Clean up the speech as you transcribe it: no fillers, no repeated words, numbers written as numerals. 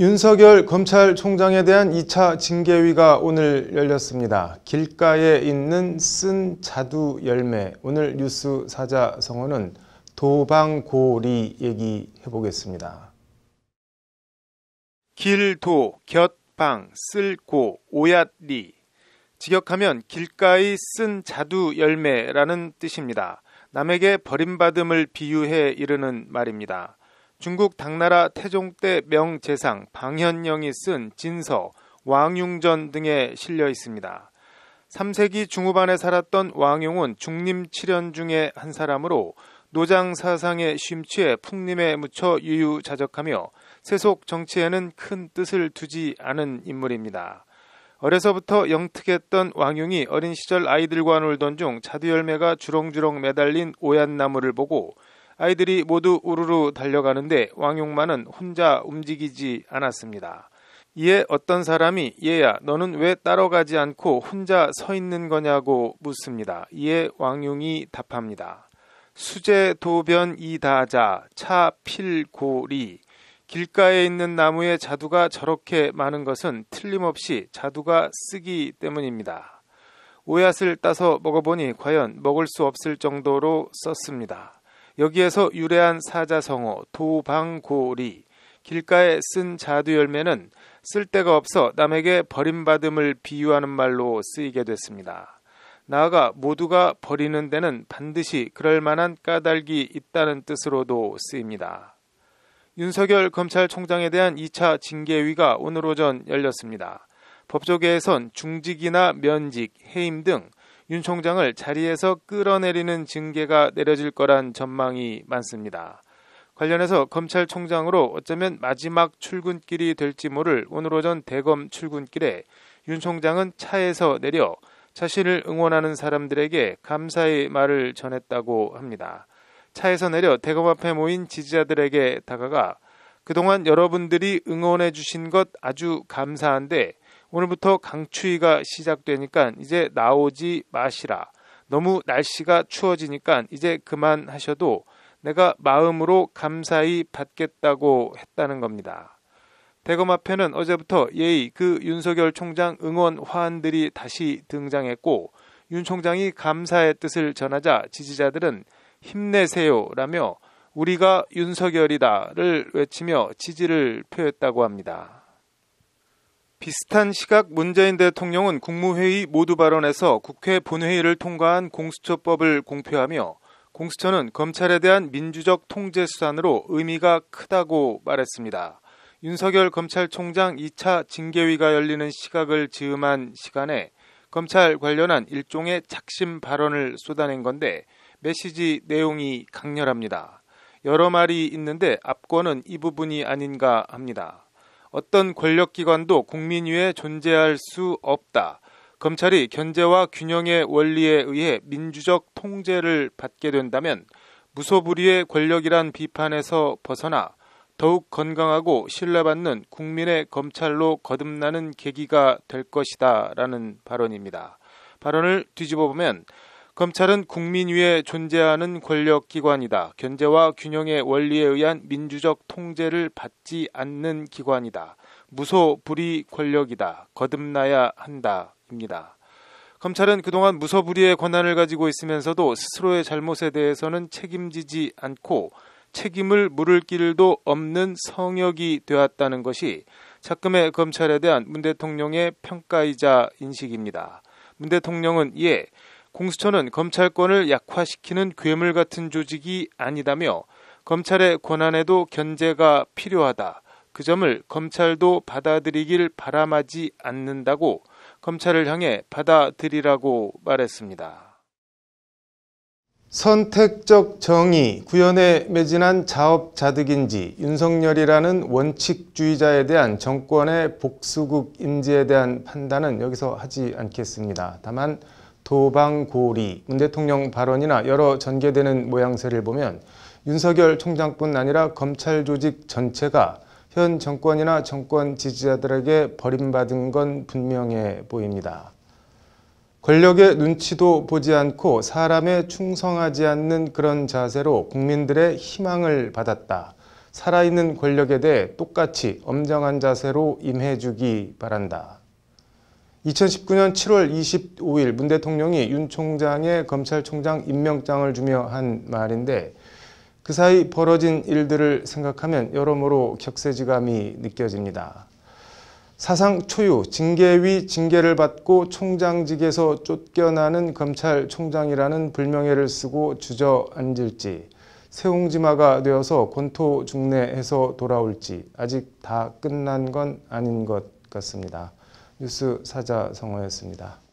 윤석열 검찰총장에 대한 2차 징계위가 오늘 열렸습니다. 길가에 있는 쓴 자두 열매, 오늘 뉴스 사자성어는 도방고리 얘기해 보겠습니다. 길도, 곁방, 쓸고, 오얏리. 직역하면 길가의 쓴 자두 열매라는 뜻입니다. 남에게 버림받음을 비유해 이르는 말입니다. 중국 당나라 태종 때 명재상 방현영이 쓴 진서, 왕융전 등에 실려 있습니다. 3세기 중후반에 살았던 왕용은 중림 7연 중에 한 사람으로 노장 사상에 심취해 풍림에 묻혀 유유자적하며 세속 정치에는 큰 뜻을 두지 않은 인물입니다. 어려서부터 영특했던 왕용이 어린 시절 아이들과 놀던 중 자두열매가 주렁주렁 매달린 오얏나무를 보고 아이들이 모두 우르르 달려가는데 왕용만은 혼자 움직이지 않았습니다. 이에 어떤 사람이 얘야 너는 왜 따라가지 않고 혼자 서 있는 거냐고 묻습니다. 이에 왕용이 답합니다. 수제도변이다자 차필고리. 길가에 있는 나무에 자두가 저렇게 많은 것은 틀림없이 자두가 쓰기 때문입니다. 오얏을 따서 먹어보니 과연 먹을 수 없을 정도로 썼습니다. 여기에서 유래한 사자성어 도방고리, 길가에 쓴 자두 열매는 쓸데가 없어 남에게 버림받음을 비유하는 말로 쓰이게 됐습니다. 나아가 모두가 버리는 데는 반드시 그럴 만한 까닭이 있다는 뜻으로도 쓰입니다. 윤석열 검찰총장에 대한 2차 징계위가 오늘 오전 열렸습니다. 법조계에선 중직이나 면직, 해임 등 윤 총장을 자리에서 끌어내리는 징계가 내려질 거란 전망이 많습니다. 관련해서 검찰총장으로 어쩌면 마지막 출근길이 될지 모를 오늘 오전 대검 출근길에 윤 총장은 차에서 내려 자신을 응원하는 사람들에게 감사의 말을 전했다고 합니다. 차에서 내려 대검 앞에 모인 지지자들에게 다가가 그동안 여러분들이 응원해 주신 것 아주 감사한데 오늘부터 강추위가 시작되니까 이제 나오지 마시라. 너무 날씨가 추워지니까 이제 그만하셔도 내가 마음으로 감사히 받겠다고 했다는 겁니다. 대검 앞에는 어제부터 예의 그 윤석열 총장 응원 화환들이 다시 등장했고 윤 총장이 감사의 뜻을 전하자 지지자들은 힘내세요라며 우리가 윤석열이다를 외치며 지지를 표했다고 합니다. 비슷한 시각 문재인 대통령은 국무회의 모두 발언에서 국회 본회의를 통과한 공수처법을 공표하며 공수처는 검찰에 대한 민주적 통제 수단으로 의미가 크다고 말했습니다. 윤석열 검찰총장 2차 징계위가 열리는 시각을 즈음한 시간에 검찰 관련한 일종의 작심 발언을 쏟아낸 건데 메시지 내용이 강렬합니다. 여러 말이 있는데 압권은 이 부분이 아닌가 합니다. 어떤 권력기관도 국민 위에 존재할 수 없다. 검찰이 견제와 균형의 원리에 의해 민주적 통제를 받게 된다면 무소불위의 권력이란 비판에서 벗어나 더욱 건강하고 신뢰받는 국민의 검찰로 거듭나는 계기가 될 것이다 라는 발언입니다. 발언을 뒤집어 보면 검찰은 국민 위에 존재하는 권력기관이다. 견제와 균형의 원리에 의한 민주적 통제를 받지 않는 기관이다. 무소불위 권력이다. 거듭나야 한다. 입니다. 검찰은 그동안 무소불위의 권한을 가지고 있으면서도 스스로의 잘못에 대해서는 책임지지 않고 책임을 물을 길도 없는 성역이 되었다는 것이 작금의 검찰에 대한 문 대통령의 평가이자 인식입니다. 문 대통령은 이에 공수처는 검찰권을 약화시키는 괴물 같은 조직이 아니다며 검찰의 권한에도 견제가 필요하다. 그 점을 검찰도 받아들이길 바람하지 않는다고 검찰을 향해 받아들이라고 말했습니다. 선택적 정의, 구현에 매진한 자업자득인지 윤석열이라는 원칙주의자에 대한 정권의 복수국 인지에 대한 판단은 여기서 하지 않겠습니다. 다만 도방고리, 문 대통령 발언이나 여러 전개되는 모양새를 보면 윤석열 총장뿐 아니라 검찰 조직 전체가 현 정권이나 정권 지지자들에게 버림받은 건 분명해 보입니다. 권력의 눈치도 보지 않고 사람에 충성하지 않는 그런 자세로 국민들의 희망을 받았다. 살아있는 권력에 대해 똑같이 엄정한 자세로 임해주기 바란다. 2019년 7월 25일 문 대통령이 윤 총장의 검찰총장 임명장을 주며 한 말인데 그 사이 벌어진 일들을 생각하면 여러모로 격세지감이 느껴집니다. 사상 초유 징계위 징계를 받고 총장직에서 쫓겨나는 검찰총장이라는 불명예를 쓰고 주저앉을지 새옹지마가 되어서 권토중래해서 돌아올지 아직 다 끝난 건 아닌 것 같습니다. 뉴스 사자성어였습니다.